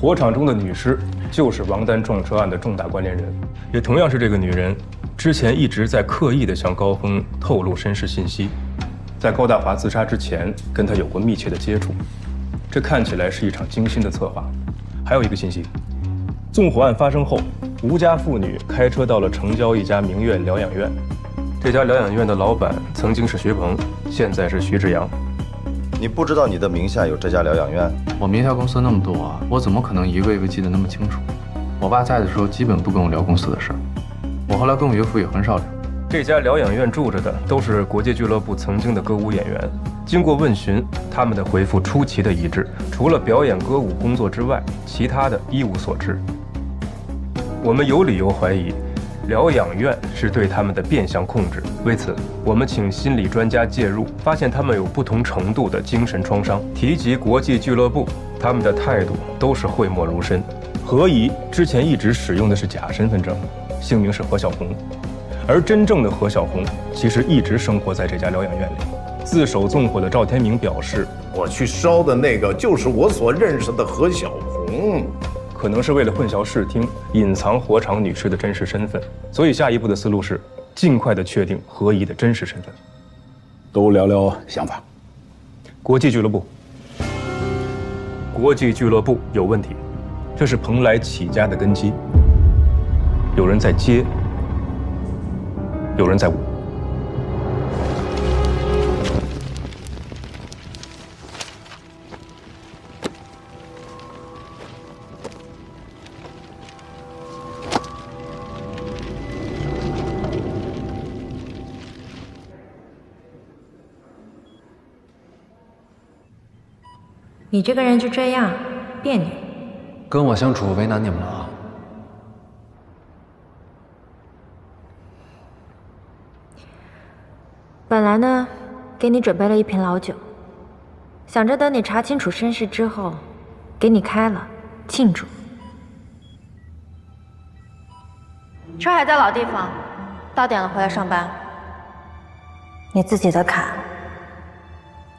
火场中的女尸就是王丹撞车案的重大关联人，也同样是这个女人之前一直在刻意地向高峰透露身世信息，在高大华自杀之前跟他有过密切的接触，这看起来是一场精心的策划。还有一个信息，纵火案发生后，吴家父女开车到了城郊一家名苑疗养院，这家疗养院的老板曾经是徐鹏，现在是徐志阳。你不知道你的名下有这家疗养院？我名下公司那么多啊，我怎么可能一个一个记得那么清楚？我爸在的时候基本不跟我聊公司的事儿，我后来跟我岳父也很少聊。这家疗养院住着的都是国际俱乐部曾经的歌舞演员，经过问询，他们的回复出奇的一致，除了表演歌舞工作之外，其他的一无所知。我们有理由怀疑，疗养院是对他们的变相控制。为此，我们请心理专家介入，发现他们有不同程度的精神创伤。提及国际俱乐部，他们的态度都是讳莫如深。何怡之前一直使用的是假身份证，姓名是何小红，而真正的何小红其实一直生活在这家疗养院里。自首纵火的赵天明表示，我去烧的那个就是我所认识的何小红。可能是为了混淆视听，隐藏火场女尸的真实身份，所以下一步的思路是尽快的确定何怡的真实身份。都聊聊想法。国际俱乐部，国际俱乐部有问题，这是蓬莱起家的根基。有人在接，有人在舞。你这个人就这样别扭，跟我相处为难你们了啊？本来呢，给你准备了一瓶老酒，想着等你查清楚身世之后，给你开了庆祝。车还在老地方，到点了回来上班。你自己的坎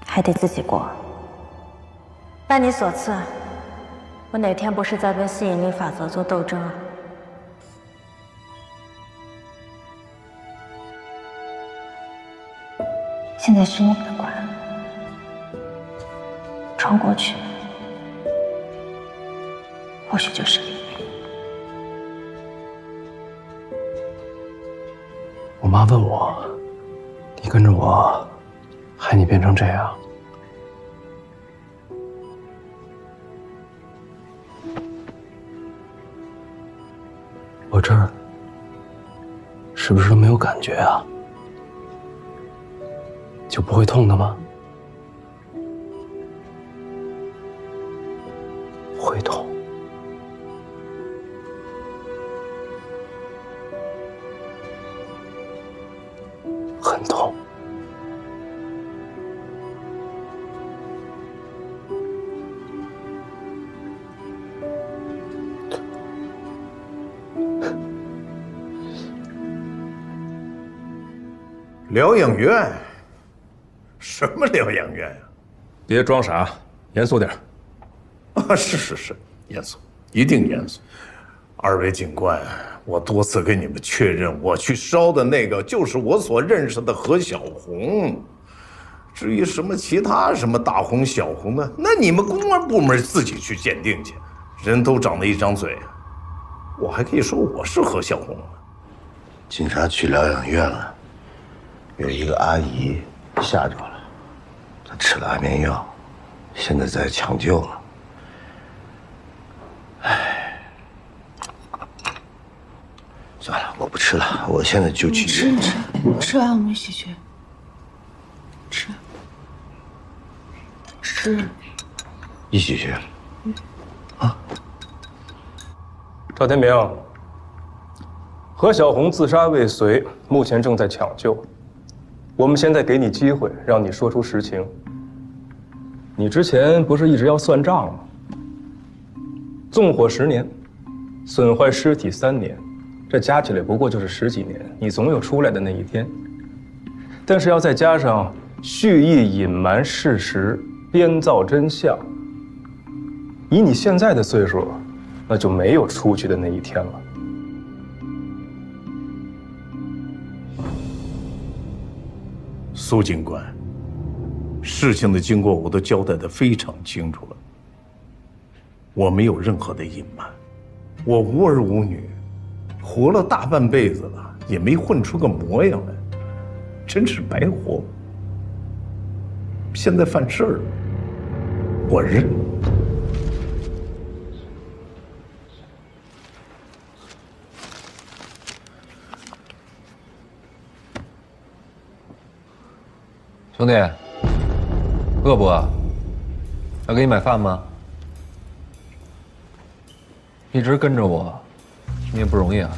还得自己过。拜你所赐，我哪天不是在跟吸引力法则做斗争啊？现在是你的关，闯过去，或许就是你。我妈问我，你跟着我，害你变成这样。我这儿是不是没有感觉啊？就不会痛的吗？会痛。很痛。疗养院？什么疗养院呀？别装傻，严肃点。啊，是，严肃，一定严肃。二位警官，我多次跟你们确认，我去烧的那个就是我所认识的何小红。至于什么其他什么大红小红的，那你们公安部门自己去鉴定去。人都长了一张嘴，我还可以说我是何小红呢。警察去疗养院了，有一个阿姨吓着了，她吃了安眠药，现在在抢救呢。唉，算了，我不吃了，我现在就去。吃完我们一起去。吃，一起去。啊，赵天明，何小红自杀未遂，目前正在抢救。我们现在给你机会，让你说出实情。你之前不是一直要算账吗？纵火10年，损坏尸体3年，这加起来不过就是10几年，你总有出来的那一天。但是要再加上蓄意隐瞒事实、编造真相，以你现在的岁数，那就没有出去的那一天了。苏警官，事情的经过我都交代得非常清楚了，我没有任何的隐瞒，我无儿无女，活了大半辈子了，也没混出个模样来，真是白活。现在犯事儿了，我认。兄弟，饿不饿？要给你买饭吗？一直跟着我，你也不容易啊。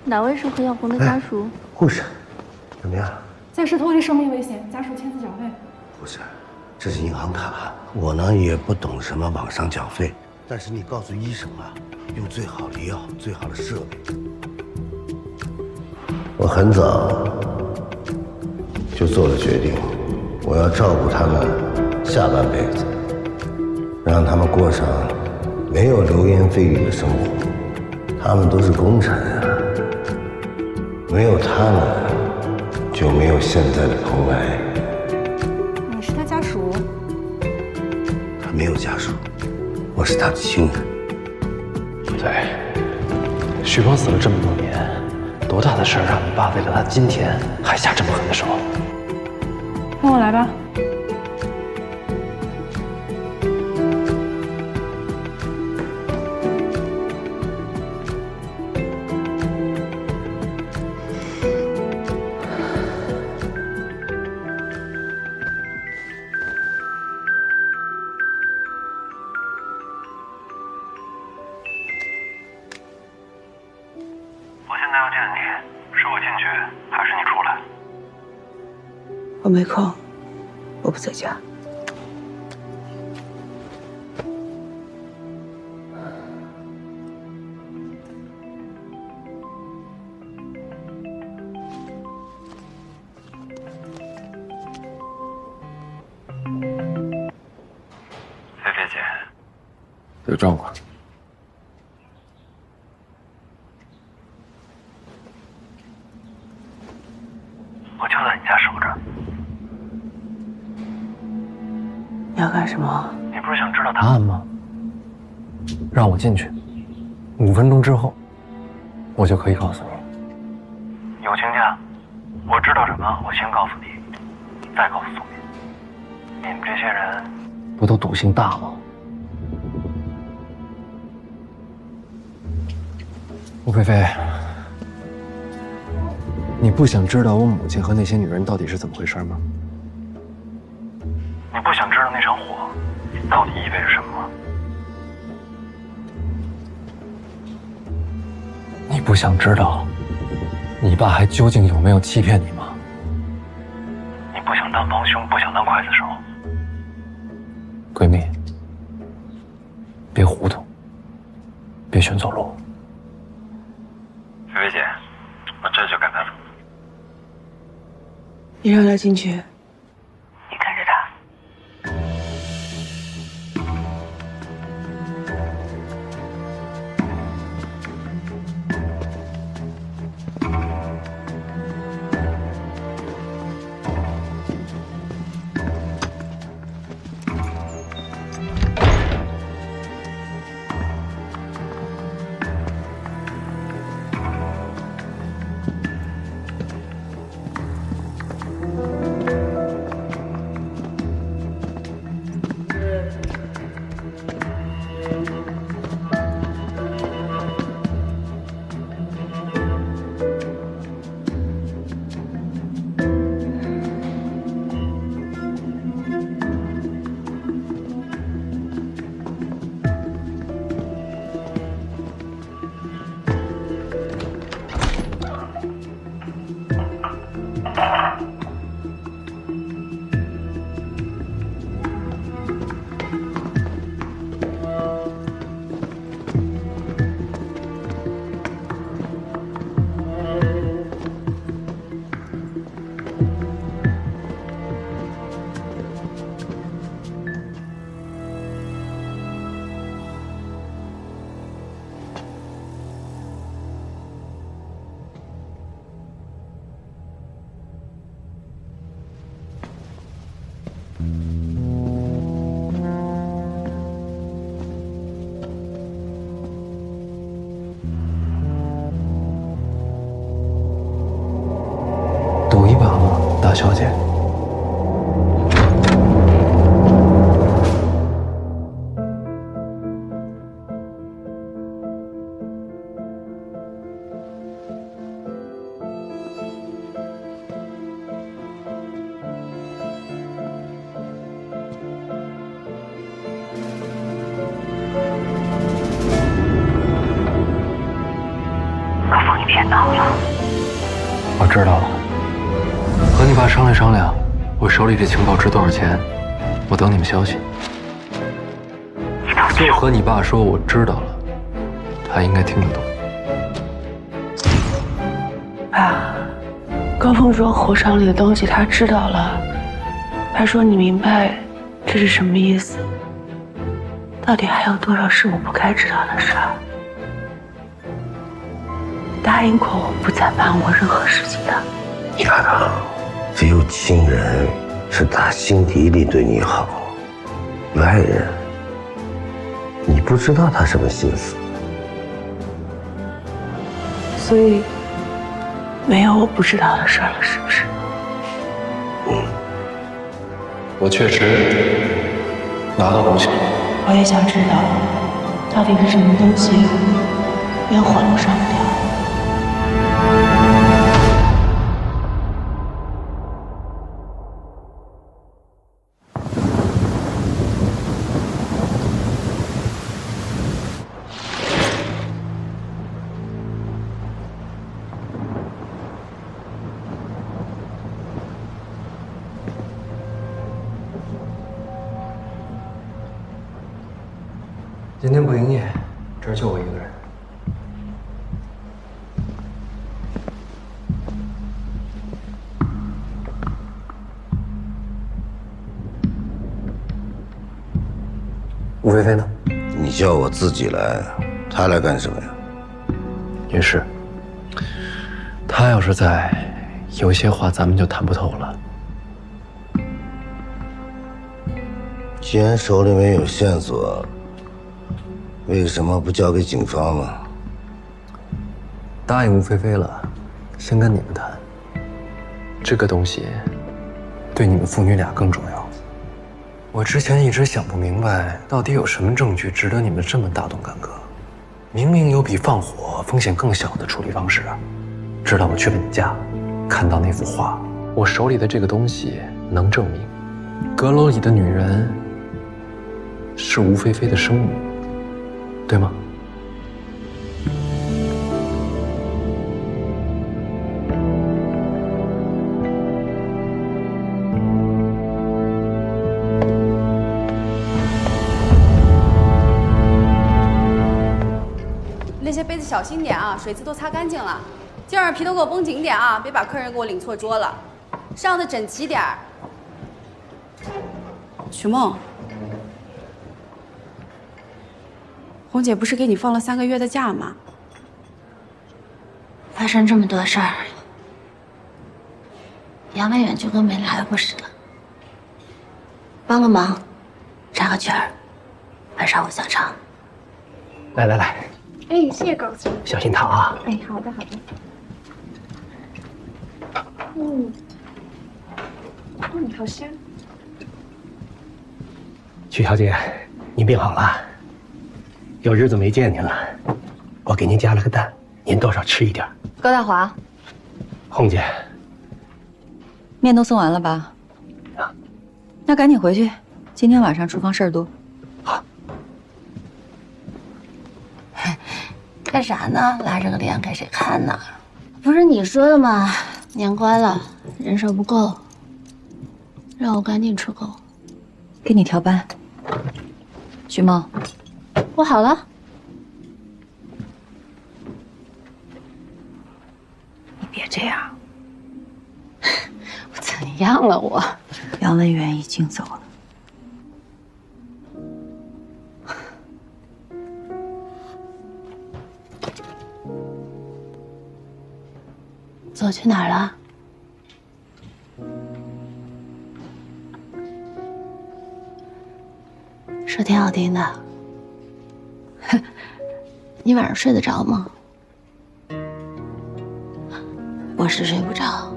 哪位是何小红的家属？护士，怎么样？暂时脱离生命危险，家属签字缴费。护士，这是银行卡，我呢也不懂什么网上缴费，但是你告诉医生啊，用最好的药、最好的设备。我很早就做了决定，我要照顾他们下半辈子，让他们过上没有流言蜚语的生活。他们都是功臣啊，没有他们就没有现在的蓬莱。你是他家属？他没有家属，我是他的亲人。对，徐峰死了这么多年，多大的事儿让你爸为了他今天还下这么狠的手？跟我来吧。我没空，我不在家。菲菲姐，有状况。我就在你家守着。你要干什么？你不是想知道答案吗？让我进去，5分钟之后，我就可以告诉你。友情价，我知道什么，我先告诉你，再告诉宋明。你们这些人不都赌性大吗？吴菲菲，你不想知道我母亲和那些女人到底是怎么回事吗？你不想知道那场火到底意味着什么吗？你不想知道你爸还究竟有没有欺骗你吗？你不想当帮凶，不想当刽子手。闺蜜，别糊涂，别选错路。菲菲姐，我这就赶他走。你让他进去。你跟着他。小姐。可风，你别闹了。我知道了，和你爸商量商量，我手里这情报值多少钱，我等你们消息。就和你爸说我知道了，他应该听得懂。爸，高峰说火场里的东西他知道了，他说你明白这是什么意思？到底还有多少是我不该知道的事儿？答应过我不再瞒我任何事情的。亚当，只有亲人是打心底里对你好，外人你不知道他什么心思。所以没有我不知道的事儿了，是不是？我确实拿到东西了。我也想知道，到底是什么东西烟火都上不掉。今天不营业，这儿就我一个人。吴菲菲呢？你叫我自己来，他来干什么呀？也是。他要是在，有些话咱们就谈不透了。既然手里面有线索，为什么不交给警方呢？答应吴菲菲了，先跟你们谈。这个东西对你们父女俩更重要。我之前一直想不明白，到底有什么证据值得你们这么大动干戈？明明有比放火风险更小的处理方式啊！直到我去了你家，看到那幅画，我手里的这个东西能证明，阁楼里的女人是吴菲菲的生母，对吗？那些杯子小心点啊，水渍都擦干净了。今儿皮都给我绷紧点啊，别把客人给我领错桌了。上的整齐点儿。许梦，红姐不是给你放了3个月的假吗？发生这么多事儿，杨文远就跟没来过似的。帮个忙，扎个圈儿，饭上我小肠。来来来，哎，谢谢高总，小心烫啊！哎，好的好的。好香。曲小姐，您病好了，有日子没见您了，我给您加了个蛋，您多少吃一点。高大华，红姐，面都送完了吧？啊，那赶紧回去，今天晚上厨房事儿多。好。干啥呢？拉着个脸给谁看呢？不是你说的吗？年关了，人手不够，让我赶紧出够。给你调班。许梦，我好了。你别这样。我怎样了我？杨文远已经走了。走去哪儿了？说挺好听的。你晚上睡得着吗？我是睡不着。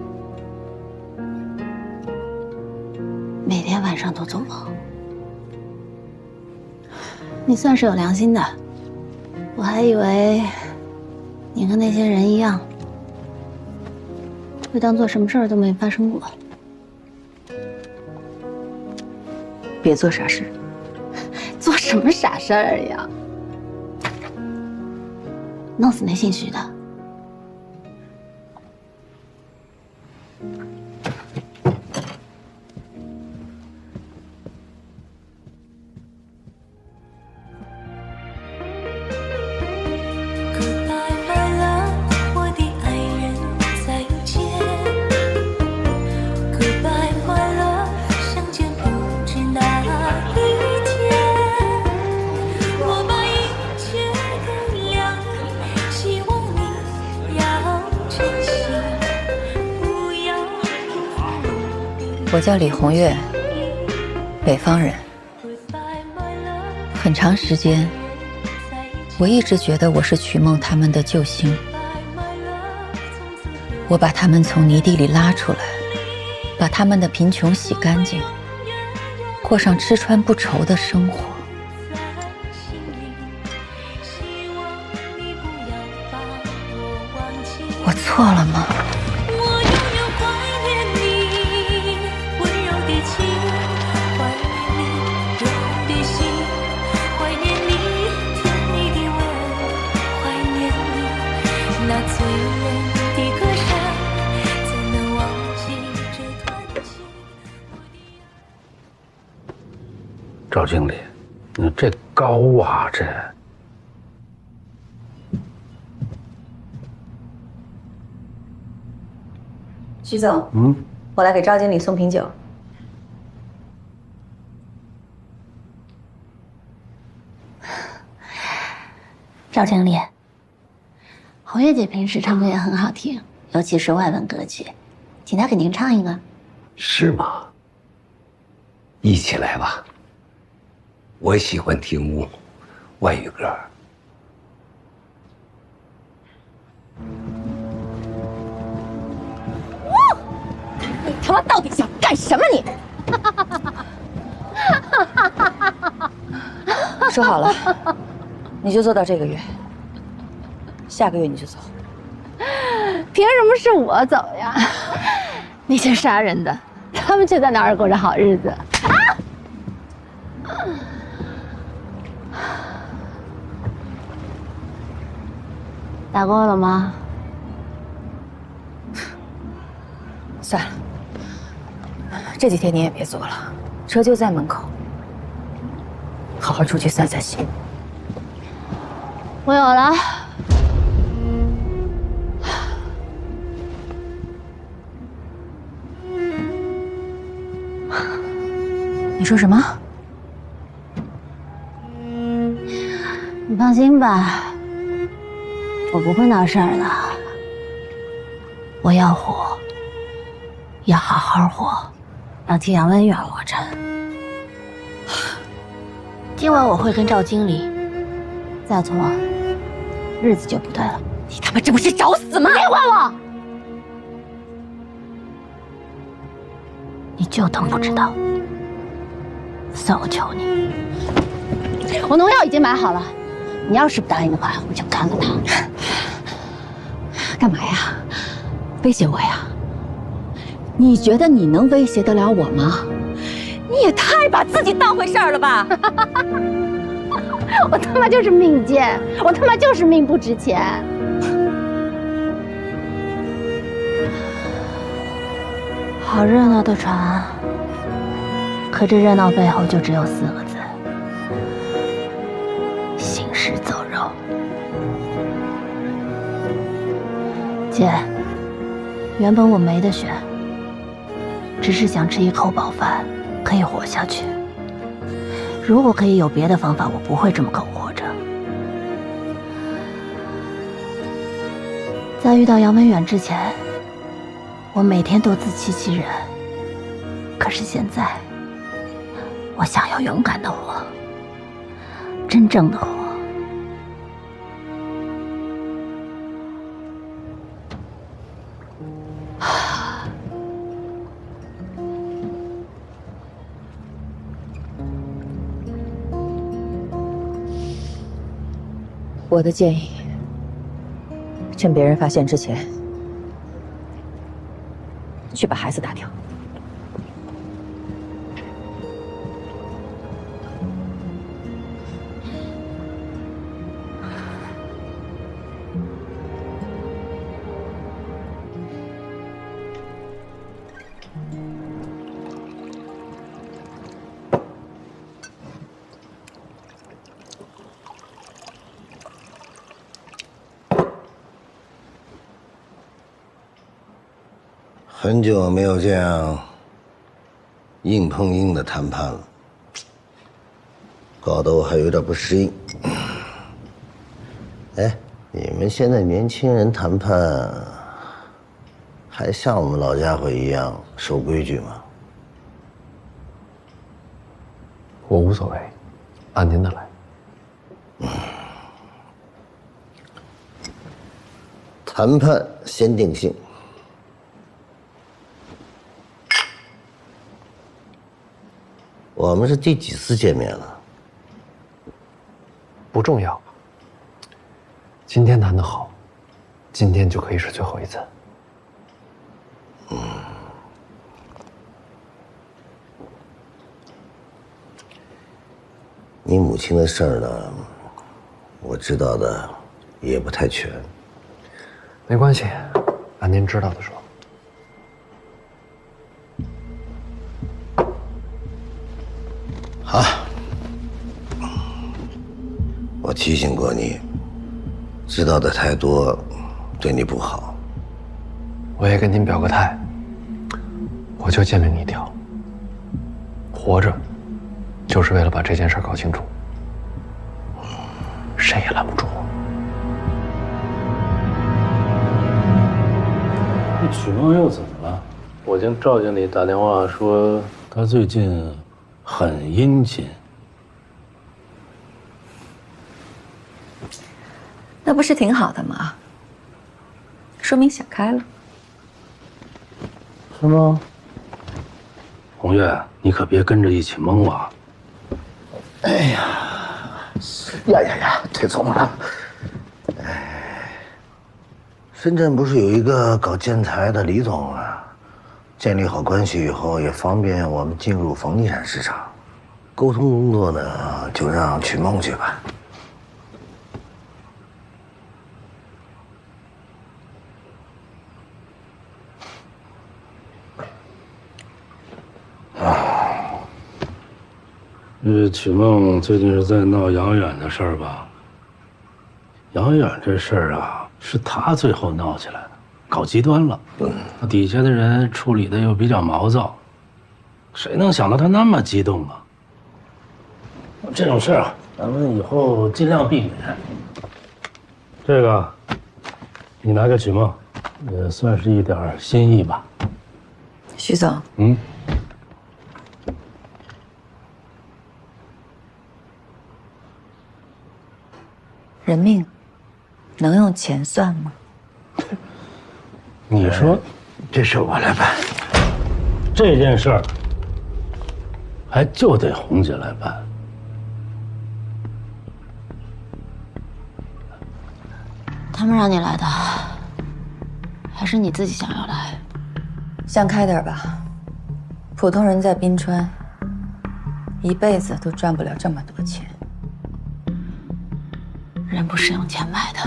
晚上都做梦。你算是有良心的，我还以为你和那些人一样，会当做什么事儿都没发生过。别做傻事。做什么傻事儿呀？弄死那姓徐的。我叫李红月，北方人。很长时间，我一直觉得我是曲梦他们的救星。我把他们从泥地里拉出来，把他们的贫穷洗干净，过上吃穿不愁的生活。我错了吗？赵经理，你这高啊，这。徐总，我来给赵经理送瓶酒。赵经理，红月姐平时唱歌也很好听，尤其是外文歌曲，请她给您唱一个。是吗？一起来吧。我喜欢听外语歌。你他妈到底想干什么你？说好了，你就做到这个月，下个月你就走。凭什么是我走呀？那些杀人的，他们却在哪儿过着好日子？打过了吗？算了，这几天你也别做了，车就在门口，好好出去散散心。我有了。你说什么？你放心吧，我不会闹事儿的。我要活，要好好活，要替杨文远活着。今晚我会跟赵经理，再错，日子就不对了。你他妈这不是找死吗？别管我！你就当不知道。算我求你，我农药已经买好了，你要是不答应的话，我就干了他。干嘛呀？威胁我呀？你觉得你能威胁得了我吗？你也太把自己当回事儿了吧！我他妈就是命贱，我他妈就是命不值钱。好热闹的船，可这热闹背后就只有4个字：行尸走肉。姐，原本我没得选，只是想吃一口饱饭，可以活下去。如果可以有别的方法，我不会这么苟活着。在遇到杨文远之前，我每天都自欺欺人。可是现在，我想要勇敢的活，真正的活。我的建议，趁别人发现之前，去把孩子打掉。很久没有这样硬碰硬的谈判了，搞得我还有点不适应。哎，你们现在年轻人谈判还像我们老家伙一样守规矩吗？我无所谓，按您的来。谈判先定性。我们是第几次见面了？不重要。今天谈得好，今天就可以是最后一次。你母亲的事儿呢，我知道的也不太全。没关系，按您知道的说。好，我提醒过你，知道的太多，对你不好。我也跟您表个态，我就建明一条：活着，就是为了把这件事搞清楚，谁也拦不住我。那曲梦又怎么了？我听赵经理打电话说，他最近很殷勤。那不是挺好的吗？说明想开了。是吗？红月，你可别跟着一起蒙啊！哎呀，腿肿了。深圳不是有一个搞建材的李总啊？建立好关系以后，也方便我们进入房地产市场。沟通工作呢，就让曲梦去吧。曲梦最近是在闹杨远的事儿吧？杨远这事儿啊，是他最后闹起来的，搞极端了。底下的人处理的又比较毛躁，谁能想到他那么激动啊？这种事儿啊，咱们以后尽量避免。这个，你拿给曲梦，也算是一点心意吧。徐总，人命能用钱算吗？你说，这事我来办。这件事儿还就得红姐来办。他们让你来的，还是你自己想要来？想开点吧，普通人在滨川，一辈子都赚不了这么多钱。人不是用钱买的，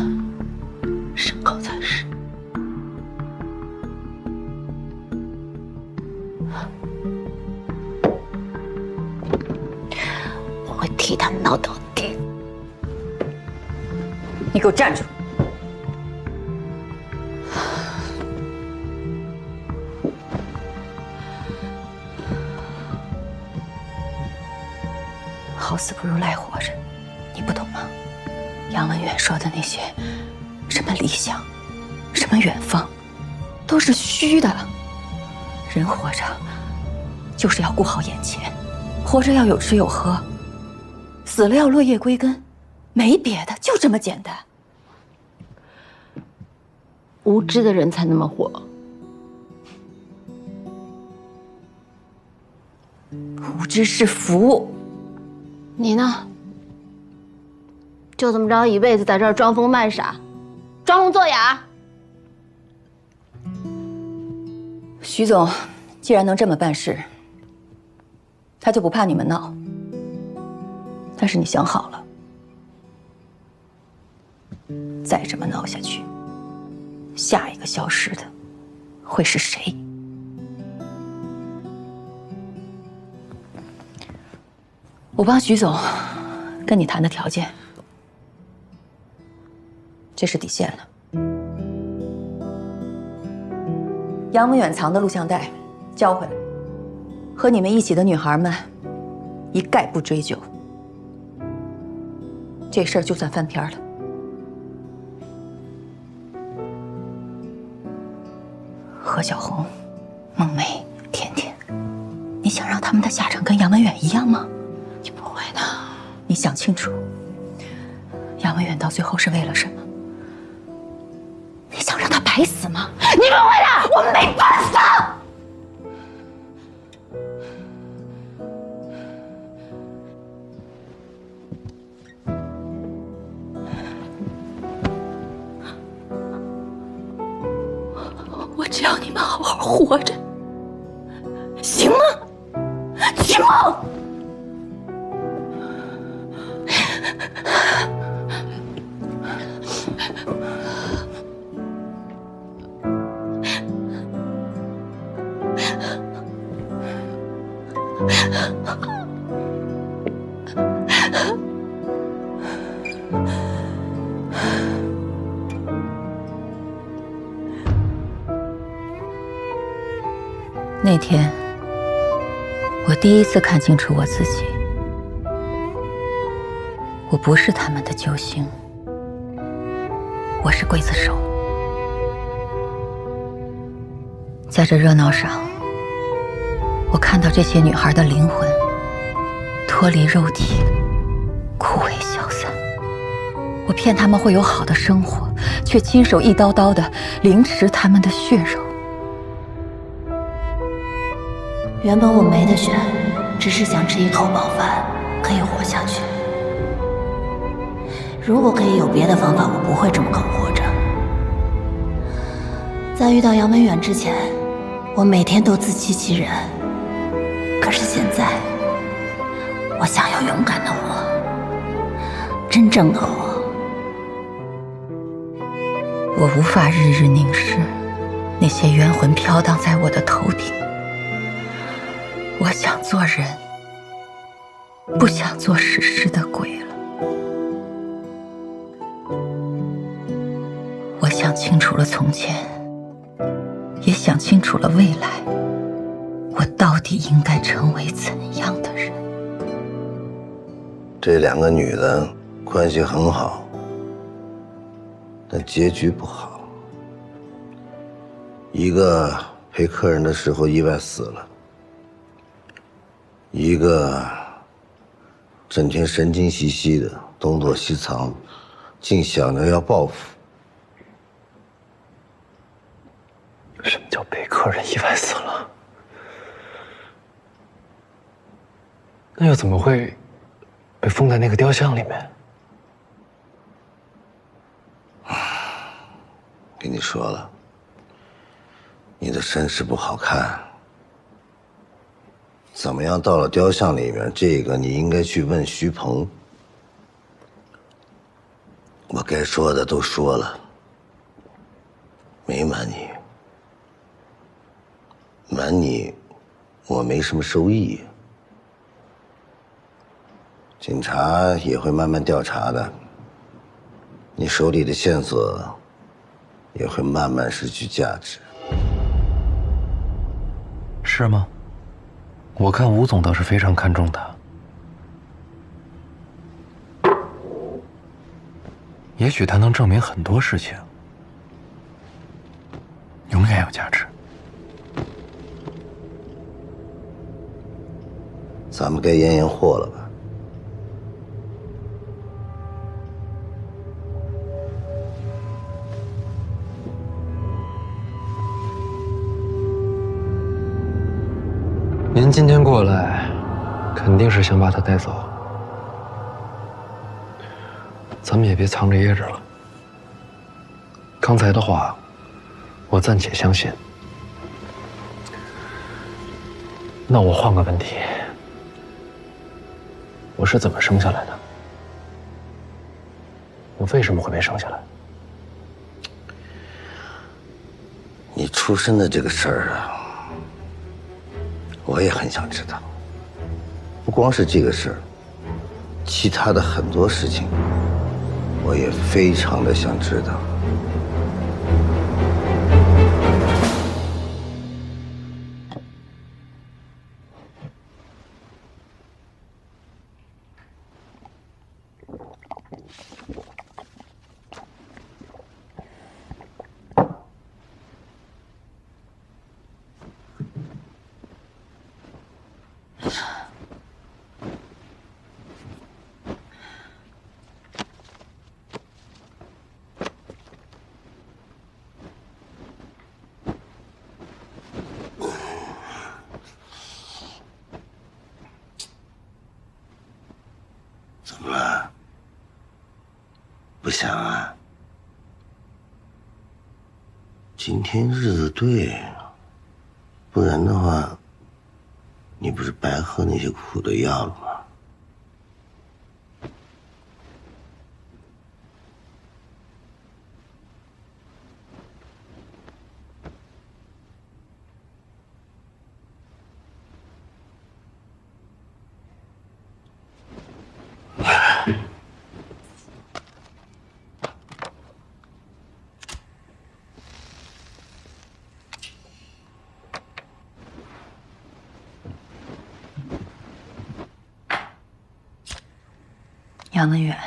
牲口才是。我会替他闹到底。你给我站住！好死不如赖活着，你不懂吗？杨文远说的那些，什么理想，什么远方，都是虚的。人活着，就是要顾好眼前，活着要有吃有喝，死了要落叶归根，没别的，就这么简单。无知的人才那么活。无知是福。你呢？就这么着一辈子在这儿装疯卖傻，装聋作哑。徐总，既然能这么办事，他就不怕你们闹。但是你想好了，再这么闹下去，下一个消失的会是谁？我帮徐总跟你谈的条件，这是底线了。杨文远藏的录像带交回来，和你们一起的女孩们一概不追究。这事儿就算翻篇了。何小红、孟梅、甜甜，你想让他们的下场跟杨文远一样吗？你不会的。你想清楚，杨文远到最后是为了什么？你想让他白死吗？你不会的，我们没办法。我只要你们好好活着，行吗？行吗？那天，我第一次看清楚我自己。我不是他们的救星，我是刽子手。在这热闹上，我看到这些女孩的灵魂脱离肉体，枯萎消散。我骗他们会有好的生活，却亲手一刀刀地凌迟他们的血肉。原本我没得选，只是想吃一口饱饭，可以活下去。如果可以有别的方法，我不会这么搞活着。在遇到杨文远之前，我每天都自欺欺人。可是现在，我想要勇敢的活，真正的活。我无法日日凝视那些冤魂飘荡在我的头顶。我想做人，不想做史诗的鬼了。我想清楚了从前，也想清楚了未来，我到底应该成为怎样的人？这两个女的关系很好，但结局不好。一个陪客人的时候意外死了，一个整天神经兮兮的，东躲西藏，竟想着要报复。什么叫陪客人意外死了？那又怎么会被封在那个雕像里面？跟你说了，你的身世不好看。怎么样到了雕像里面？这个你应该去问徐鹏。我该说的都说了，没瞒你。瞒你，我没什么收益。警察也会慢慢调查的，你手里的线索也会慢慢失去价值。是吗？我看吴总倒是非常看重他。也许他能证明很多事情，永远有价值。咱们该验验货了吧？您今天过来，肯定是想把他带走。早咱们也别藏着掖着了。刚才的话，我暂且相信。那我换个问题，我是怎么生下来的？我为什么会被生下来？你出生的这个事儿啊，我也很想知道。不光是这个事儿，其他的很多事情，我也非常的想知道。怎么了？不想啊？今天日子对，不然的话，你不是白喝那些苦的药了吗？杨文远，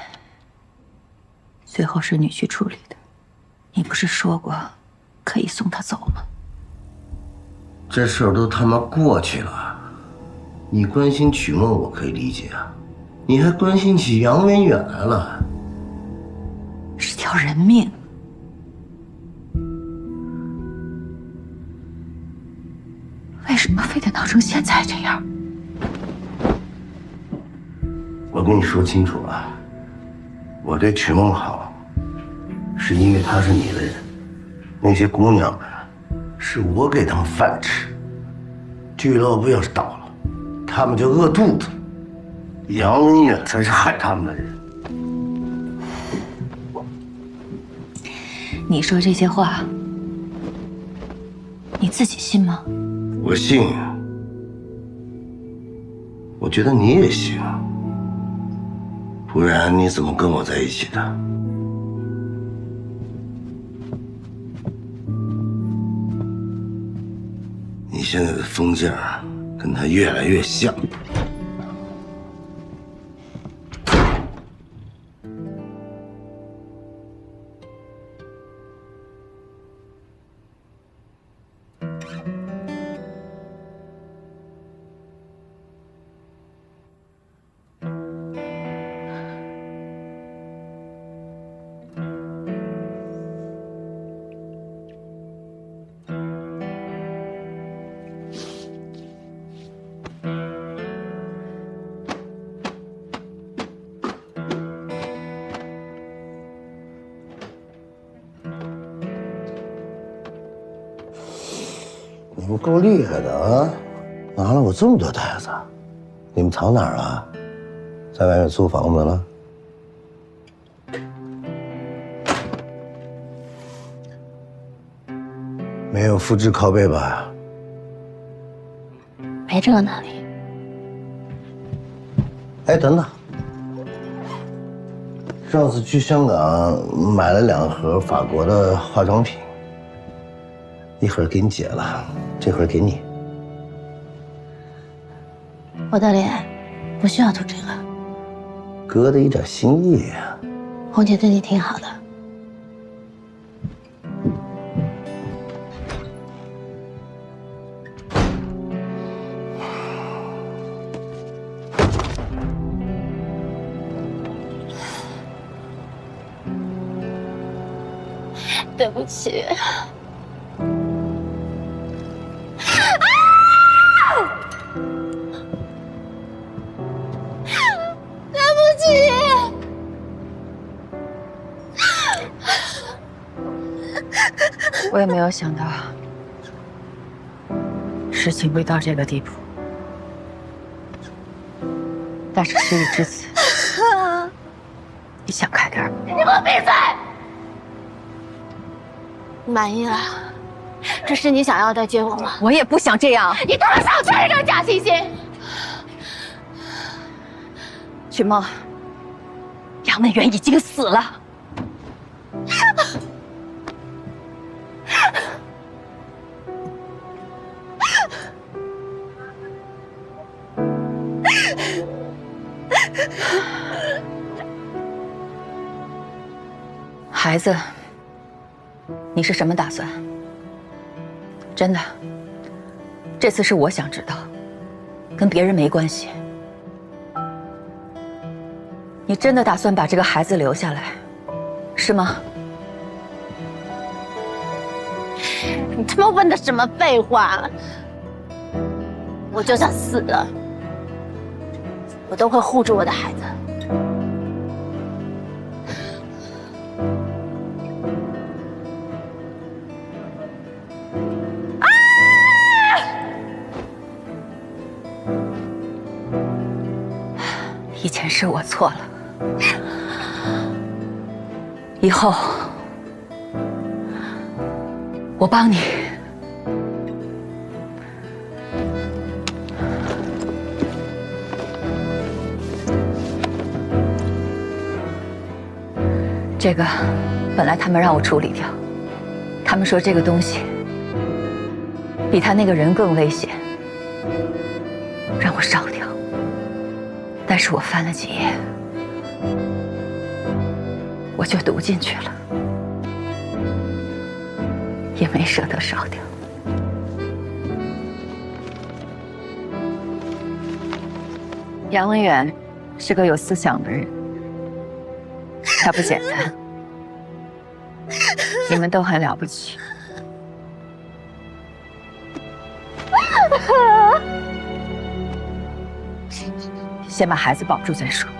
最后是你去处理的，你不是说过可以送他走吗？这事儿都他妈过去了，你关心曲梦我可以理解啊，你还关心起杨文远来了，是条人命。为什么非得闹成现在这样？我跟你说清楚啊，我对曲梦好，是因为她是你的人，那些姑娘们，是我给她们饭吃。俱乐部要是倒了，她们就饿肚子，杨文远才是害他们的人。你说这些话，你自己信吗？我信，我觉得你也信。不然你怎么跟我在一起的？你现在的疯劲儿跟他越来越像。你们够厉害的啊！拿了我这么多袋子，你们藏哪儿了？在外面租房子了？没有复制拷贝吧？没这个能力。哎，等等，上次去香港买了2盒法国的化妆品，一盒给你姐了，这盒给你。我的脸不需要涂这个。哥的一点心意啊。红姐对你挺好的。对不起。对不起。我也没有想到事情会到这个地步，但是事已至此，你想开点儿。你给我闭嘴！满意了？这是你想要的结果吗？我也不想这样。你头上全是这假惺惺。曲梦，杨文远已经死了。孩子，你是什么打算？真的，这次是我想知道，跟别人没关系。你真的打算把这个孩子留下来，是吗？你他妈问的什么废话？我就算死了，我都会护住我的孩子。以前是我错了，以后我帮你。这个本来他们让我处理掉，他们说这个东西比他那个人更危险，让我烧掉。但是我翻了几页，我就读进去了，也没舍得烧掉。杨文远是个有思想的人，他不简单，你们都很了不起。先把孩子保住再说。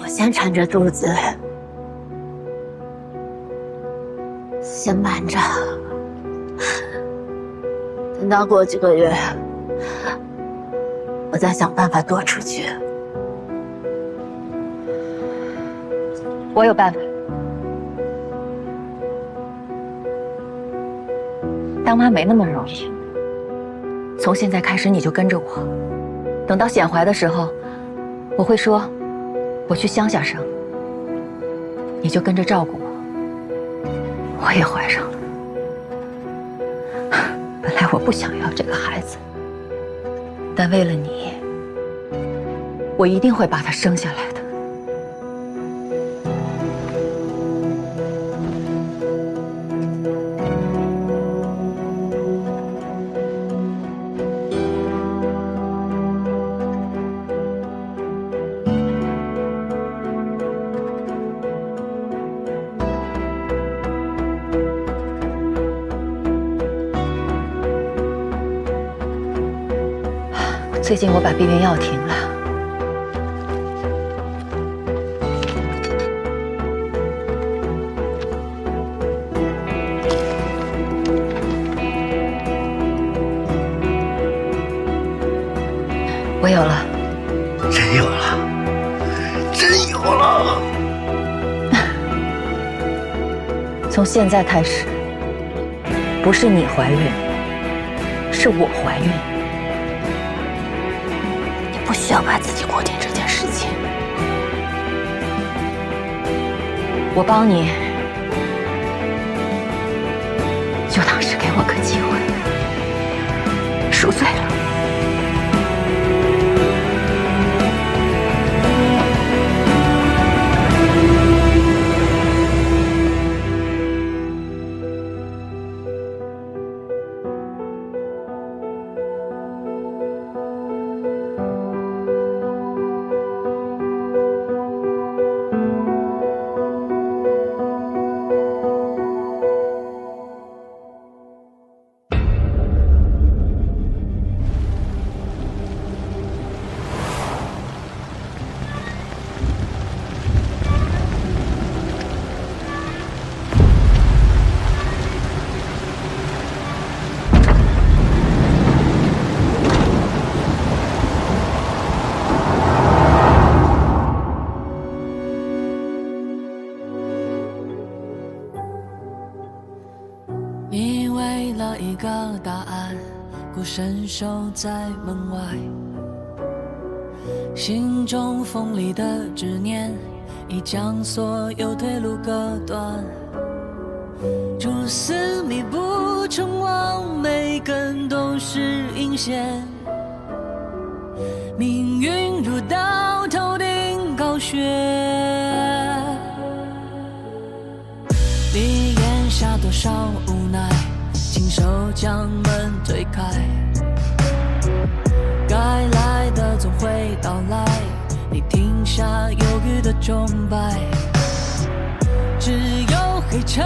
我先撑着肚子，先瞒着，等到过几个月，我再想办法躲出去。我有办法。当妈没那么容易。从现在开始你就跟着我，等到显怀的时候，我会说我去乡下生，你就跟着照顾我。我也怀上了，本来我不想要这个孩子，但为了你，我一定会把他生下来的。最近我把避孕药停了，我有了，真有了，真有了！从现在开始，不是你怀孕，是我怀孕。不需要把自己过定这件事情，我帮你，就当是给我个机会，赎罪了。你为了一个答案孤身守在门外，心中锋利的执念已将所有退路割断，蛛丝密布成网，每根都是引线，命运如刀头顶高悬，你咽下多少无奈，亲手将门推开，该来的总会到来，你停下犹豫的钟摆，只有黑尘